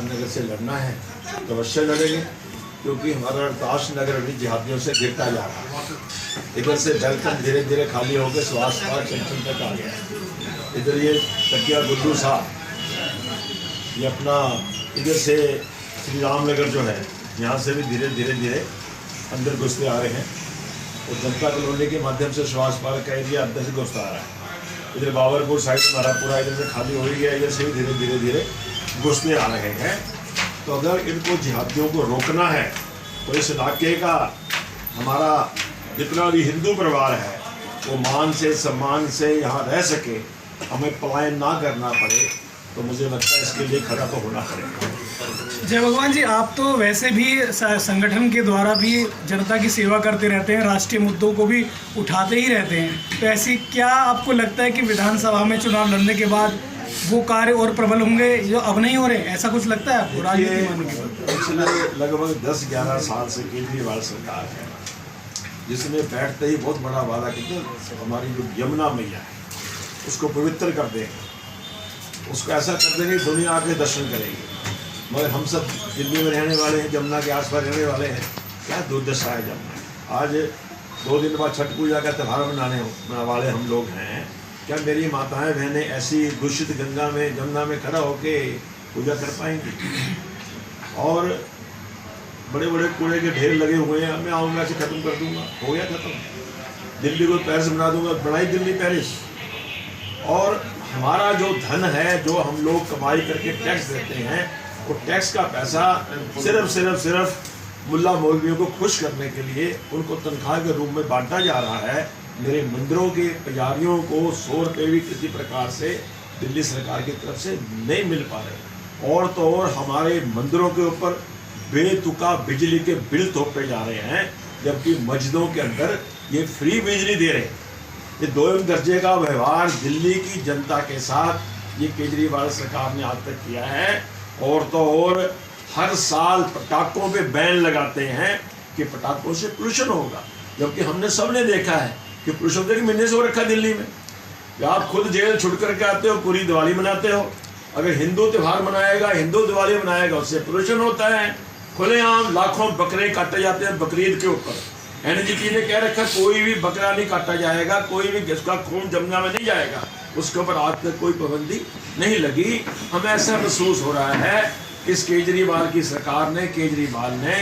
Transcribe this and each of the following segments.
नगर से लड़ना है तो अवश्य लड़ेंगे, क्योंकि हमारा रोहतास नगर अभी जिहादियों से गिरता जा रहा है। इधर से वेलकम धीरे धीरे खाली होकर सुभाष पार्क जंक्शन तक आ गया। इधर ये तकिया गुड्डू साहब, ये अपना इधर से श्री राम नगर जो है यहाँ से भी धीरे धीरे अंदर घुसते आ रहे हैं, और जनता कॉलोनी के माध्यम से सुभाष पार्क का एरिया अंदर से घुसता आ रहा है। इधर बाबरपुर साइड हमारा पूरा इधर से खाली हो ही गया, इधर से भी धीरे धीरे घुसते आ रहे हैं। तो अगर इनको जिहादियों को रोकना है तो इस इलाके का हमारा जितना भी हिंदू परिवार है वो मान से सम्मान से यहाँ रह सके, हमें पलायन ना करना पड़े, तो मुझे लगता है इसके लिए खड़ा तो होना पड़ेगा। जय भगवान जी, आप तो वैसे भी संगठन के द्वारा भी जनता की सेवा करते रहते हैं, राष्ट्रीय मुद्दों को भी उठाते ही रहते हैं, तो ऐसी क्या आपको लगता है कि विधानसभा में चुनाव लड़ने के बाद वो कार्य और प्रबल होंगे जो अब नहीं हो रहे, ऐसा कुछ लगता है आपको? राजनीति पिछले लगभग 10-11 साल से केजरीवाल सरकार है, जिसने बैठते ही बहुत बड़ा वादा किया, हमारी जो यमुना मैया है उसको पवित्र कर देंगे, उसको ऐसा कर देंगे दुनिया आके दर्शन करेगी। मगर हम सब दिल्ली में रहने वाले हैं, यमुना के आसपास रहने वाले हैं, क्या दुर्दशा है यमुना। आज 2 दिन बाद छठ पूजा का त्यौहार मनाने वाले हम लोग हैं, क्या मेरी माताएं बहनें ऐसी दूषित गंगा में यमुना में खड़ा होके पूजा कर पाएंगी? और बड़े बड़े कूड़े के ढेर लगे हुए हैं, मैं आऊँगा ऐसे ख़त्म कर दूँगा, हो गया ख़त्म। दिल्ली को पेरिस बना दूँगा, बनाई दिल्ली पेरिस। और हमारा जो धन है, जो हम लोग कमाई करके टैक्स देते हैं, वो टैक्स का पैसा सिर्फ मुल्ला मौलवियों को खुश करने के लिए उनको तनख्वाह के रूप में बांटा जा रहा है। मेरे मंदिरों के पुजारियों को 100 रुपये भी किसी प्रकार से दिल्ली सरकार की तरफ से नहीं मिल पा रहे, और तो और हमारे मंदिरों के ऊपर बेतुका बिजली के बिल थोपे जा रहे हैं, जबकि मस्जिदों के अंदर ये फ्री बिजली दे रहे हैं। ये 2 दर्जे का व्यवहार दिल्ली की जनता के साथ ये केजरीवाल सरकार ने आज तक किया है। और तो और हर साल पटाखों पे बैन लगाते हैं कि पटाखों से पोल्यूशन होगा, जबकि हमने सबने देखा है कि पोल्यूशन तो 1 महीने से हो रखा दिल्ली में। आप खुद जेल छुट करके आते हो, पूरी दिवाली मनाते हो। अगर हिंदू त्यौहार मनाएगा, हिंदू दिवाली मनाएगा, उससे पोल्यूशन होता है। खुलेआम लाखों बकरे काटे जाते हैं बकरीद के ऊपर। एनजीटी ने कह रखा कोई भी बकरा नहीं काटा जाएगा, कोई भी उसका खून जमुना में नहीं जाएगा, उसके ऊपर आज तक कोई पाबंदी नहीं लगी। हमें ऐसा महसूस हो रहा है कि इस केजरीवाल की सरकार ने, केजरीवाल ने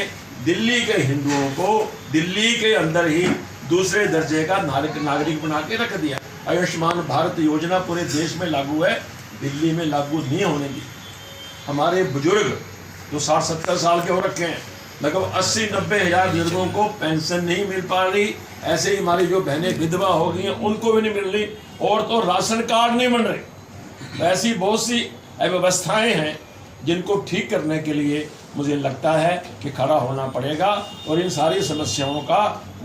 दिल्ली के हिंदुओं को दिल्ली के अंदर ही दूसरे दर्जे का नागरिक बना के रख दिया। आयुष्मान भारत योजना पूरे देश में लागू है, दिल्ली में लागू नहीं होने दी। हमारे बुजुर्ग जो 60-70 साल के हो रखे हैं, लगभग 80-90 हज़ार बुजुर्गों को पेंशन नहीं मिल पा रही। ऐसे ही हमारी जो बहनें विधवा हो गई हैं उनको भी नहीं मिल रही, और तो राशन कार्ड नहीं बन रहे। ऐसी बहुत सी अव्यवस्थाएं हैं जिनको ठीक करने के लिए मुझे लगता है कि खड़ा होना पड़ेगा, और इन सारी समस्याओं का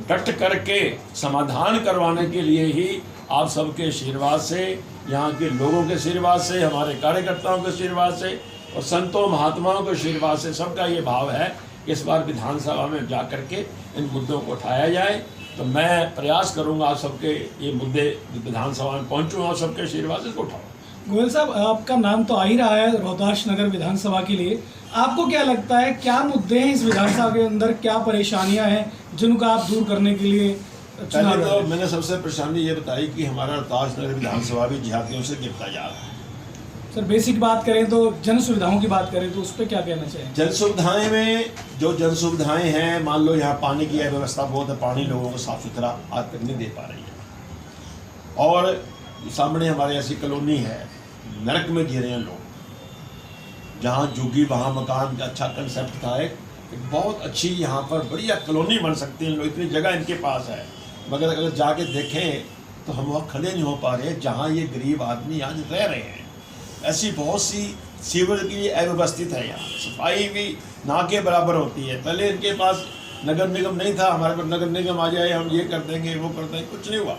डट करके समाधान करवाने के लिए ही आप सबके आशीर्वाद से, यहाँ के लोगों के आशीर्वाद से, हमारे कार्यकर्ताओं के आशीर्वाद से और संतों महात्माओं के आशीर्वाद से सबका ये भाव है कि इस बार विधानसभा में जा करके इन मुद्दों को उठाया जाए। तो मैं प्रयास करूँगा आप सबके ये मुद्दे विधानसभा में पहुँचूँ, आप सबके आशीर्वाद से इसको उठाऊँ। गोयल साहब, आपका नाम तो आ ही रहा है रोहतास नगर विधानसभा के लिए, आपको क्या लगता है क्या मुद्दे हैं इस विधानसभा के अंदर, क्या परेशानियां हैं जिनको आप दूर करने के लिए पहले तो मैंने सबसे परेशानी ये बताई कि हमारा रोहतास नगर विधानसभा भी जिहादियों से गिरता जा रहा है। सर बेसिक बात करें तो जन सुविधाओं की बात करें तो उस पर क्या कहना चाहिए? जन सुविधाएं में जो जन सुविधाएं हैं, मान लो यहाँ पानी की व्यवस्था बहुत है, पानी लोगों को साफ सुथरा आज तक नहीं दे पा रही है। और सामने हमारे ऐसी कॉलोनी है, नरक में जी रहे हैं लोग, जहाँ जुगी वहाँ मकान का अच्छा कंसेप्ट था, एक बहुत अच्छी यहाँ पर बढ़िया कॉलोनी बन सकती है, इतनी जगह इनके पास है, मगर अगर जाके देखें तो हम वहाँ खड़े नहीं हो पा रहे जहाँ ये गरीब आदमी आज रह रहे हैं। ऐसी बहुत सी सीवर की अव्यवस्थित है, यहाँ सफाई भी ना के बराबर होती है। पहले इनके पास नगर निगम नहीं था, हमारे पास नगर निगम आ जाए हम ये कर देंगे वो कर देंगे, कुछ नहीं हुआ।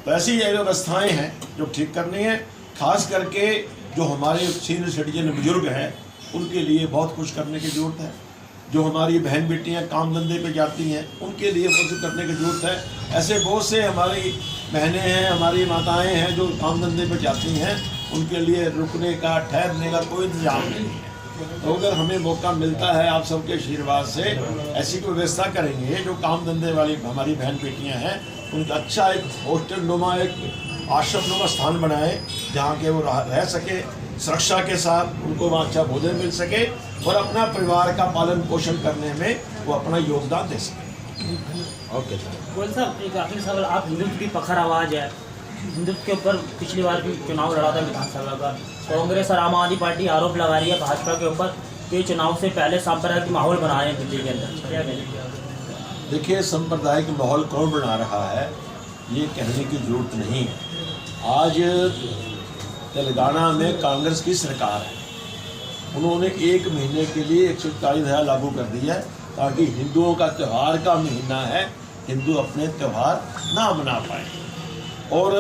तो ऐसी अव्यवस्थाएँ हैं जो ठीक करनी है। खास करके जो हमारे सीनियर सिटीजन बुजुर्ग हैं उनके लिए बहुत कुछ करने की ज़रूरत है। जो हमारी बहन बेटियां काम धंधे पे जाती हैं उनके लिए बहुत कुछ करने की ज़रूरत है। ऐसे बहुत से हमारी बहनें हैं, हमारी माताएं हैं जो काम धंधे पे जाती हैं, उनके लिए रुकने का, ठहरने का कोई इंतजाम नहीं है। तो अगर हमें मौका मिलता है आप सबके आशीर्वाद से, ऐसी कोई व्यवस्था करेंगे जो काम धंधे वाली हमारी बहन बेटियां हैं उनका अच्छा एक हॉस्टल नुमा, एक आश्रम नुमा स्थान बनाए जहाँ के वो रह सके सुरक्षा के साथ, उनको वहाँ अच्छा भोजन मिल सके और अपना परिवार का पालन पोषण करने में वो अपना योगदान दे सके। Okay sir. गोयल साहब, एक आखिरी सवाल, आप हिंदुत्व की प्रखर आवाज़ है, हिंदुत्व के ऊपर पिछली बार भी चुनाव लड़ा था विधानसभा का, कांग्रेस और आम आदमी पार्टी आरोप लगा रही है भाजपा के ऊपर कि चुनाव से पहले सांप्रदायिक माहौल बना रहे हैं दिल्ली के अंदर, क्या कहेंगे? देखिए, सांप्रदायिक माहौल कौन बना रहा है ये कहने की जरूरत नहीं है। आज तेलंगाना में कांग्रेस की सरकार है, उन्होंने 1 महीने के लिए 140,000 लागू कर दिया है ताकि हिंदुओं का त्यौहार का महीना है, हिंदू अपने त्यौहार ना मना पाए। और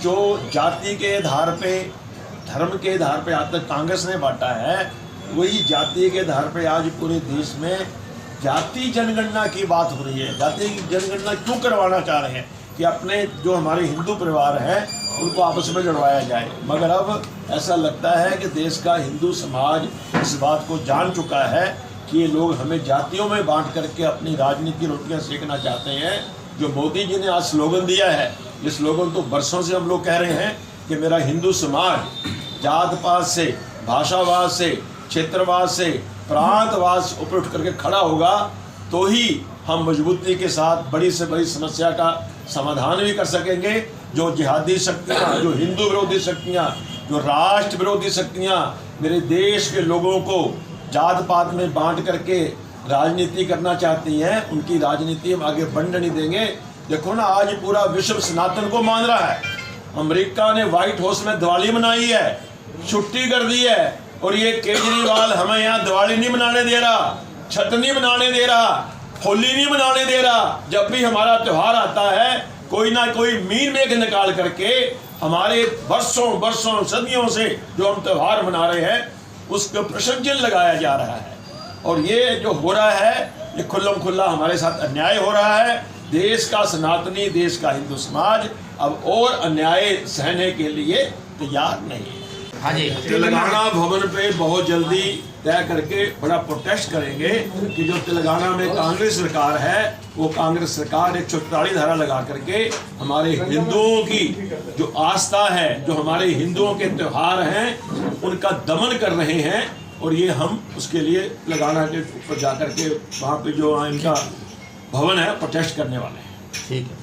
जो जाति के आधार पे, धर्म के आधार पे आज तक कांग्रेस ने बांटा है, वही जाति के आधार पे आज पूरे देश में जाति जनगणना की बात हो रही है। जाति जनगणना क्यों करवाना चाह रहे हैं कि अपने जो हमारे हिंदू परिवार हैं उनको आपस में जुड़वाया जाए, मगर अब ऐसा लगता है कि देश का हिंदू समाज इस बात को जान चुका है कि ये लोग हमें जातियों में बांट करके अपनी राजनीति रोटियां सेकना चाहते हैं। जो मोदी जी ने आज स्लोगन दिया है, ये स्लोगन तो बरसों से हम लोग कह रहे हैं कि मेरा हिंदू समाज जात पात से, भाषावाद से, क्षेत्रवाद से, प्रांतवाद से ऊपर उठ करके खड़ा होगा तो ही हम मजबूती के साथ बड़ी से बड़ी समस्या का समाधान भी कर सकेंगे। जो जिहादी शक्तियाँ, जो हिंदू विरोधी शक्तियाँ, जो राष्ट्र विरोधी शक्तियाँ मेरे देश के लोगों को जात पात में बांट करके राजनीति करना चाहती हैं, उनकी राजनीति हम आगे बढ़ने नहीं देंगे। देखो ना, आज पूरा विश्व सनातन को मान रहा है। अमेरिका ने व्हाइट हाउस में दिवाली मनाई है, छुट्टी कर दी है, और ये केजरीवाल हमें यहाँ दिवाली नहीं मनाने दे रहा, छठ नहीं मनाने दे रहा, होली नहीं मनाने दे रहा। जब भी हमारा त्यौहार आता है कोई ना कोई मीन मेघ निकाल करके हमारे वर्षों सदियों से जो हम त्यौहार मना रहे हैं उसको प्रशंसन लगाया जा रहा है। और ये जो हो रहा है ये खुल्लम खुल्ला हमारे साथ अन्याय हो रहा है। देश का सनातनी, देश का हिंदू समाज अब और अन्याय सहने के लिए तैयार नहीं है। हाँ जी। तेलंगाना भवन पे बहुत जल्दी तय करके बड़ा प्रोटेस्ट करेंगे कि जो तेलंगाना में कांग्रेस सरकार है वो कांग्रेस सरकार 144 धारा लगा करके हमारे हिंदुओं की जो आस्था है, जो हमारे हिंदुओं के त्यौहार हैं, उनका दमन कर रहे हैं। और ये हम उसके लिए तेलंगाना के ऊपर जाकर के वहाँ पे जो इनका भवन है प्रोटेस्ट करने वाले हैं। ठीक है।